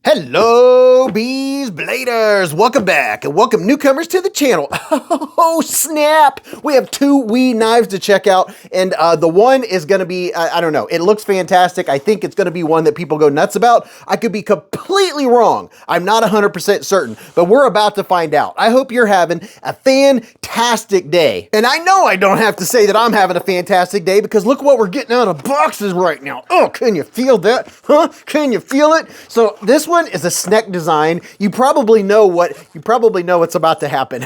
Hello, Beez Bladers! Welcome back, and welcome newcomers to the channel. Oh, snap! We have two wee knives to check out, and the one is going to be, I don't know, it looks fantastic. I think it's going to be one that people go nuts about. I could be completely wrong. I'm not 100% certain, but we're about to find out. I hope you're having a fantastic day. And I know I don't have to say that I'm having a fantastic day, because look what we're getting out of boxes right now. Oh, can you feel that? Huh? Can you feel it? So this one is a SNEC design. You probably know what's about to happen.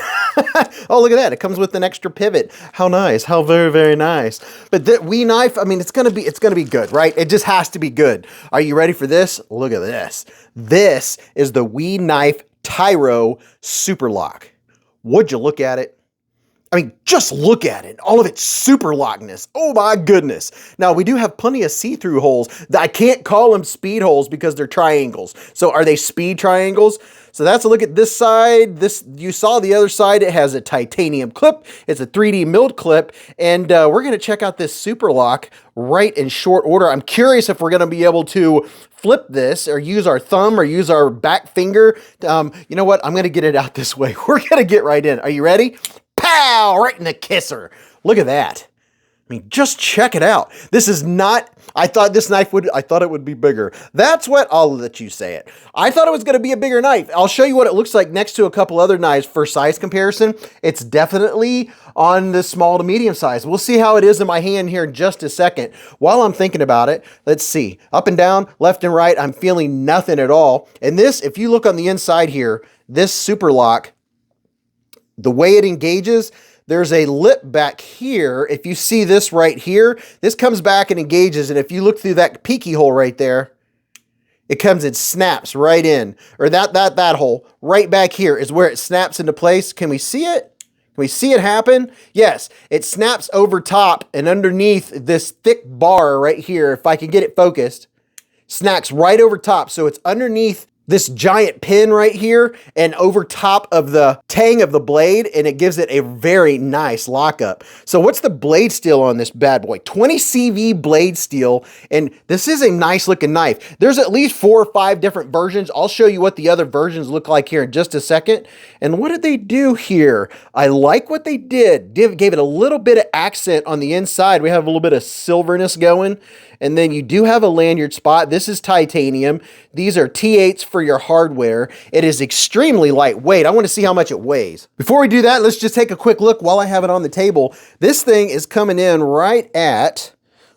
Oh, look at that. It comes with an extra pivot. How nice. How very, very nice. But the wee knife, I mean, it's gonna be good, right? It just has to be good. Are you ready for this? Look at this. This is the Knife Tyro Superlock. Would you look at it? I mean, just look at it. All of its Superlockness. Oh my goodness. Now, we do have plenty of see-through holes. I can't call them speed holes because they're triangles. So are they speed triangles? So that's a look at this side. You saw the other side. It has a titanium clip. It's a 3D milled clip. And we're going to check out this Superlock right in short order. I'm curious if we're going to be able to flip this or use our thumb or use our back finger. You know what? I'm going to get it out this way. We're going to get right in. Are you ready? Pow! Right in the kisser. Look at that. I mean, just check it out. This is not, I thought it would be bigger. I'll let you say it. I thought it was going to be a bigger knife. I'll show you what it looks like next to a couple other knives for size comparison. It's definitely on the small to medium size. We'll see how it is in my hand here in just a second. While I'm thinking about it, let's see. Up and down, left and right, I'm feeling nothing at all. And this, if you look on the inside here, this Superlock, the way it engages, there's a lip back here. If you see this right here, this comes back and engages. And if you look through that peeky hole right there, it comes and snaps right in. Or that hole right back here is where it snaps into place. Can we see it? Can we see it happen? Yes, it snaps over top and underneath this thick bar right here. If I can get it focused, snaps right over top. So it's underneath this giant pin right here and over top of the tang of the blade, and it gives it a very nice lockup. So what's the blade steel on this bad boy? 20 CV blade steel, and this is a nice looking knife. There's at least 4 or 5 different versions. I'll show you what the other versions look like here in just a second. And what did they do here? I like what they did. Gave it a little bit of accent on the inside. We have a little bit of silverness going. And then you do have a lanyard spot. This is titanium. These are T8s for your hardware. It is extremely lightweight. I want to see how much it weighs. Before we do that, let's just take a quick look while I have it on the table. This thing is coming in right at,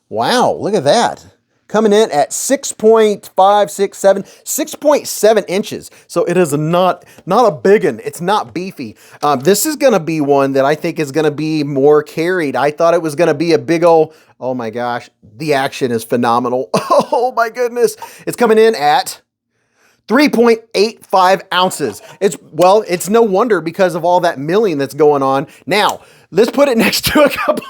wow, look at that. Coming in at 6.7 inches. So it is not a big one. It's not beefy. This is going to be one that I think is going to be more carried. I thought it was going to be a big old, oh my gosh, the action is phenomenal. Oh my goodness. It's coming in at 3.85 ounces. It's no wonder because of all that milling that's going on. Now, let's put it next to a couple.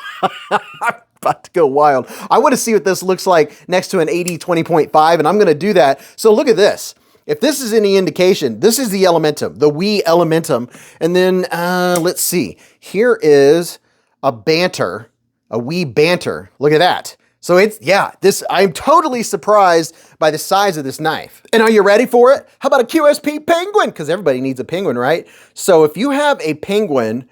About to go wild. I want to see what this looks like next to an 80-20.5, and I'm going to do that. So look at this. If this is any indication, this is the Elementum, the wee Elementum. And then let's see. Here is a banter, a wee banter. Look at that. So I'm totally surprised by the size of this knife. And are you ready for it? How about a QSP penguin? Because everybody needs a penguin, right? So if you have a penguin,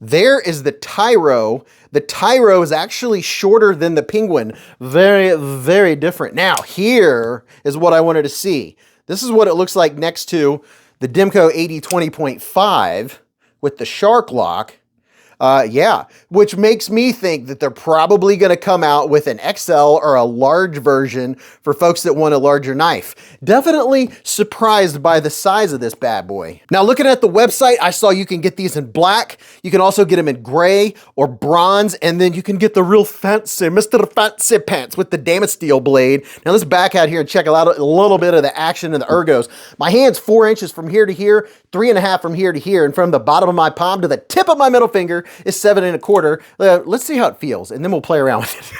there is the Tyro. The Tyro is actually shorter than the penguin. Very, very different. Now, here is what I wanted to see. This is what it looks like next to the Demco 80-20.5 with the Shark Lock. Which makes me think that they're probably going to come out with an XL or a large version for folks that want a larger knife. Definitely surprised by the size of this bad boy. Now, looking at the website, I saw you can get these in black. You can also get them in gray or bronze, and then you can get the real fancy Mr. Fancy Pants with the damaged steel blade. Now, let's back out here and check out a little bit of the action and the ergos. My hand's 4 inches from here to here, 3.5 from here to here, and from the bottom of my palm to the tip of my middle finger is 7.25. Let's see how it feels, and then we'll play around with it.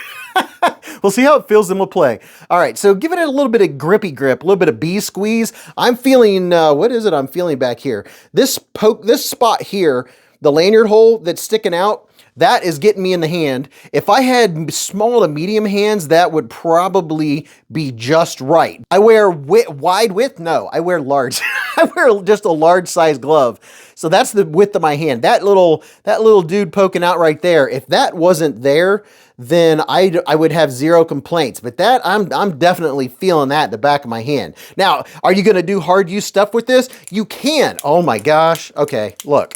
We'll see how it feels, and we'll play. All right, so giving it a little bit of grippy grip, a little bit of bee squeeze. I'm feeling, what is it I'm feeling back here? This spot here, the lanyard hole that's sticking out, that is getting me in the hand. If I had small to medium hands, that would probably be just right. I wear wide width? No, I wear large. I wear just a large size glove. So that's the width of my hand. That little dude poking out right there, if that wasn't there, then I would have zero complaints. But that, I'm definitely feeling that in the back of my hand. Now, are you gonna do hard use stuff with this? You can. Oh my gosh. Okay, look.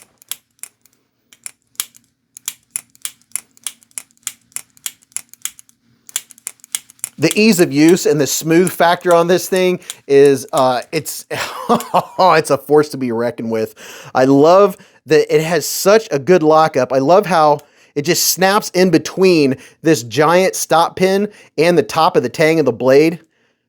The ease of use and the smooth factor on this thing is, it's a force to be reckoned with. I love that it has such a good lockup. I love how it just snaps in between this giant stop pin and the top of the tang of the blade.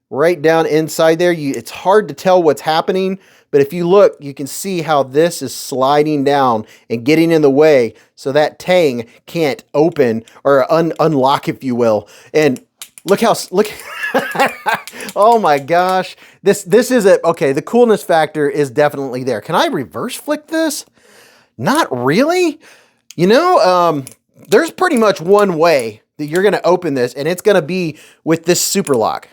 Right down inside there. It's hard to tell what's happening, but if you look, you can see how this is sliding down and getting in the way so that tang can't open or unlock, if you will. And look, oh my gosh. This is okay, the coolness factor is definitely there. Can I reverse flick this? Not really. You know, there's pretty much one way that you're gonna open this, and it's gonna be with this Superlock.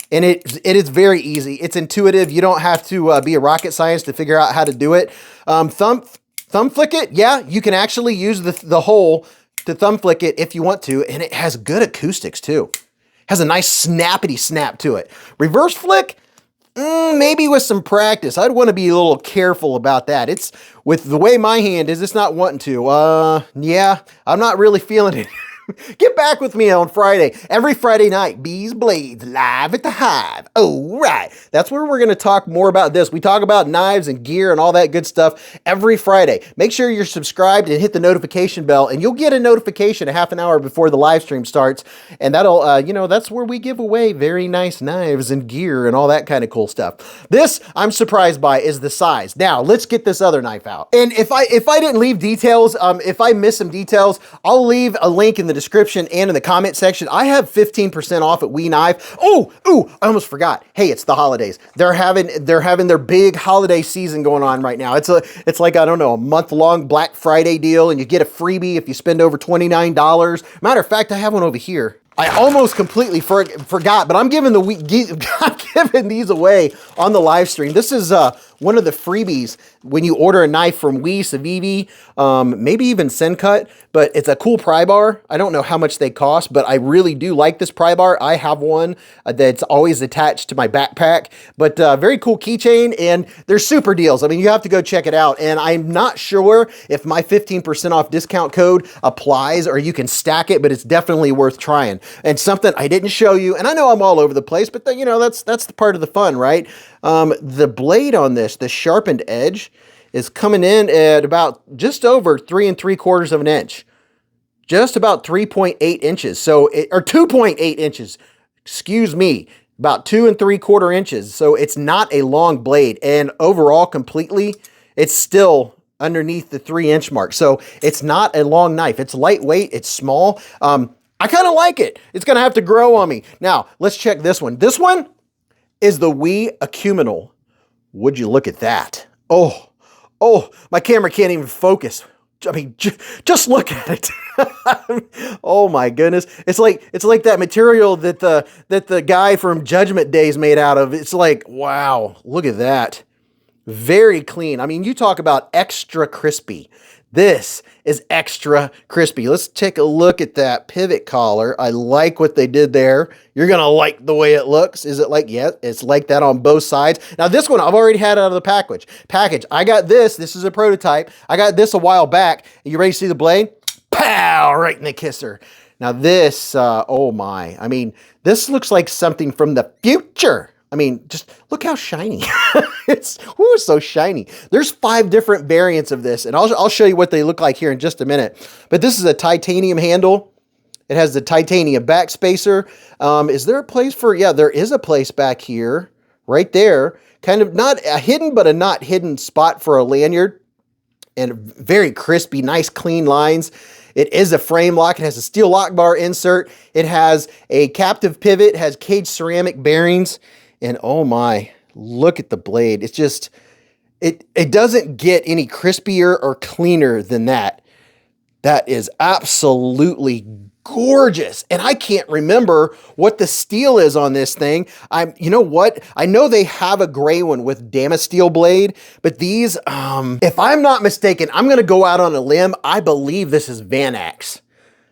And it is very easy. It's intuitive. You don't have to be a rocket science to figure out how to do it. Thumb flick it. Yeah, you can actually use the hole to thumb flick it if you want to, and it has good acoustics too. Has a nice snappity snap to it. Reverse flick, maybe with some practice. I'd want to be a little careful about that. It's with the way my hand is, it's not wanting to. Yeah, I'm not really feeling it. Get back with me on Friday. Every Friday night, Beez Blades live at the Hive. Oh, right. That's where we're going to talk more about this. We talk about knives and gear and all that good stuff every Friday. Make sure you're subscribed and hit the notification bell, and you'll get a notification a half an hour before the live stream starts. And that'll, you know, that's where we give away very nice knives and gear and all that kind of cool stuff. This, I'm surprised by, is the size. Now, let's get this other knife out. And if I didn't leave details, if I miss some details, I'll leave a link in the description and in the comment section. I have 15% off at WeKnife. Oh, I almost forgot. Hey, it's the holidays. They're having their big holiday season going on right now. It's like, I don't know, a month-long Black Friday deal, and you get a freebie if you spend over $29. Matter of fact, I have one over here. I almost completely forgot, but I'm giving these away on the live stream. This is one of the freebies when you order a knife from Civivi, maybe even Sencut, but it's a cool pry bar. I don't know how much they cost, but I really do like this pry bar. I have one that's always attached to my backpack, but very cool keychain, and they're super deals. I mean, you have to go check it out, and I'm not sure if my 15% off discount code applies or you can stack it, but it's definitely worth trying. And something I didn't show you, and I know I'm all over the place, but you know, that's the part of the fun, right? The blade on this, the sharpened edge, is coming in at about just over 3 3/4 of an inch. Just about 3.8 inches. So, or 2.8 inches, excuse me, about 2 3/4 inches. So it's not a long blade, and overall completely, it's still underneath the 3-inch mark. So it's not a long knife. It's lightweight, it's small. I kind of like it. It's going to have to grow on me. Now, let's check this one. This one is the Acuminal. Would you look at that? Oh, my camera can't even focus. I mean, just look at it. Oh my goodness. It's like that material that the guy from Judgment Day is made out of. It's like, wow, look at that. Very clean. I mean, you talk about extra crispy. This is extra crispy. Let's take a look at that pivot collar. I like what they did there. You're going to like the way it looks. Is it like, yeah, it's like that on both sides. Now this one, I've already had out of the package. I got this. This is a prototype. I got this a while back. Are you ready to see the blade? Pow! Right in the kisser. Now this, oh my. I mean, this looks like something from the future. I mean, just look how shiny. It's so shiny. There's 5 different variants of this, and I'll show you what they look like here in just a minute. But this is a titanium handle. It has the titanium back spacer. Is there a place for, yeah, there is a place back here, right there. Kind of not a hidden, but a not hidden spot for a lanyard. And very crispy, nice clean lines. It is a frame lock. It has a steel lock bar insert. It has a captive pivot. It has caged ceramic bearings. And oh my, look at the blade. It's just, it doesn't get any crispier or cleaner than that. That is absolutely gorgeous. And I can't remember what the steel is on this thing. You know what? I know they have a gray one with Damasteel blade, but these, if I'm not mistaken, I'm going to go out on a limb. I believe this is Vanax.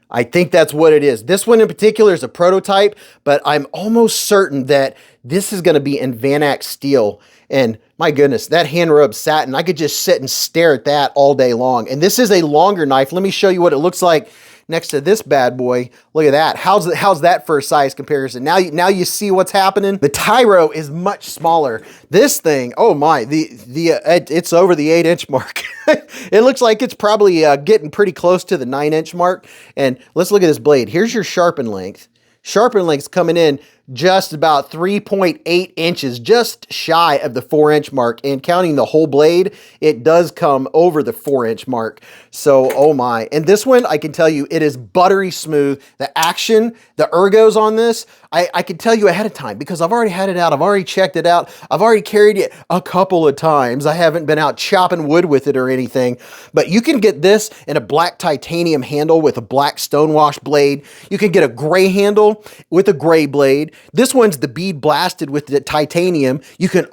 I think that's what it is. This one in particular is a prototype, but I'm almost certain that this is going to be in Vanax steel. And my goodness, that hand rubbed satin, I could just sit and stare at that all day long. And this is a longer knife. Let me show you what it looks like next to this bad boy. Look at that. How's that for a size comparison? Now you see what's happening. The Tyro is much smaller. This thing, oh my, it's over the 8-inch mark. It looks like it's probably getting pretty close to the 9-inch mark. And let's look at this blade. Here's your sharpen length. Sharpen length's coming in just about 3.8 inches, just shy of the 4-inch mark. And counting the whole blade, it does come over the 4-inch mark. So, oh my. And this one, I can tell you, it is buttery smooth. The action, the ergos on this, I can tell you ahead of time because I've already had it out. I've already checked it out. I've already carried it a couple of times. I haven't been out chopping wood with it or anything, but you can get this in a black titanium handle with a black stonewash blade. You can get a gray handle with a gray blade. This one's the bead blasted with the titanium. You can,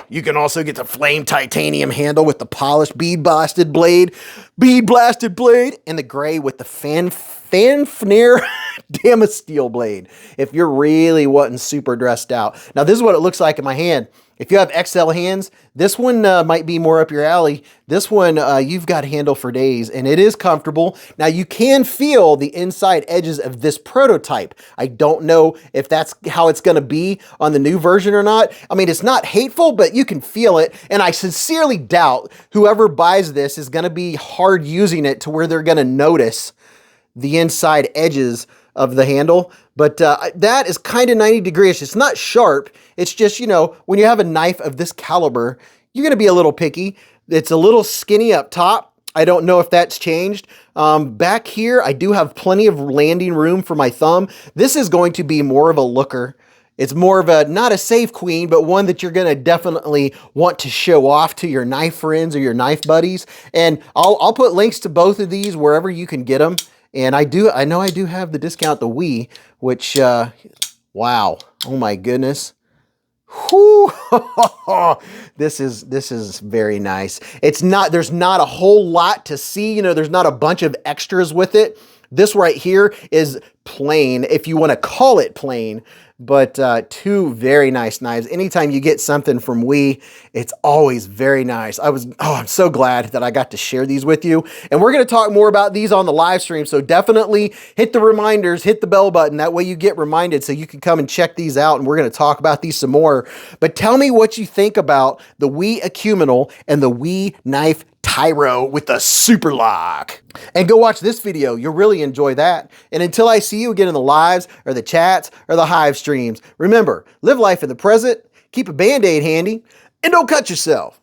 you can also get the flame titanium handle with the polished bead blasted blade, and the gray with the fanfare Damasteel blade. If you're really wanting super dressed out. Now this is what it looks like in my hand. If you have XL hands, this one might be more up your alley. This one, you've got handle for days, and it is comfortable. Now, you can feel the inside edges of this prototype. I don't know if that's how it's going to be on the new version or not. I mean, it's not hateful, but you can feel it, and I sincerely doubt whoever buys this is going to be hard using it to where they're going to notice the inside edges of the handle. But that is kind of 90 degrees. It's not sharp. It's just, you know, when you have a knife of this caliber, you're going to be a little picky. It's a little skinny up top. I don't know if that's changed. Back here, I do have plenty of landing room for my thumb. This is going to be more of a looker. It's more of a, not a safe queen, but one that you're going to definitely want to show off to your knife friends or your knife buddies. And I'll put links to both of these wherever you can get them. And I know I do have the discount, the Wii, which, wow, oh my goodness. Whew. This is very nice. There's not a whole lot to see, you know, there's not a bunch of extras with it. This right here is plain, if you want to call it plain, but two very nice knives. Anytime you get something from Wii, it's always very nice. I'm so glad that I got to share these with you. And we're going to talk more about these on the live stream. So definitely hit the reminders, hit the bell button. That way you get reminded so you can come and check these out. And we're going to talk about these some more. But tell me what you think about the Wii Acuminal and the Wii Knife Tyro with the Superlock. And go watch this video. You'll really enjoy that. And until I see you again in the lives or the chats or the hive streams, remember, live life in the present, keep a Band-Aid handy, and don't cut yourself.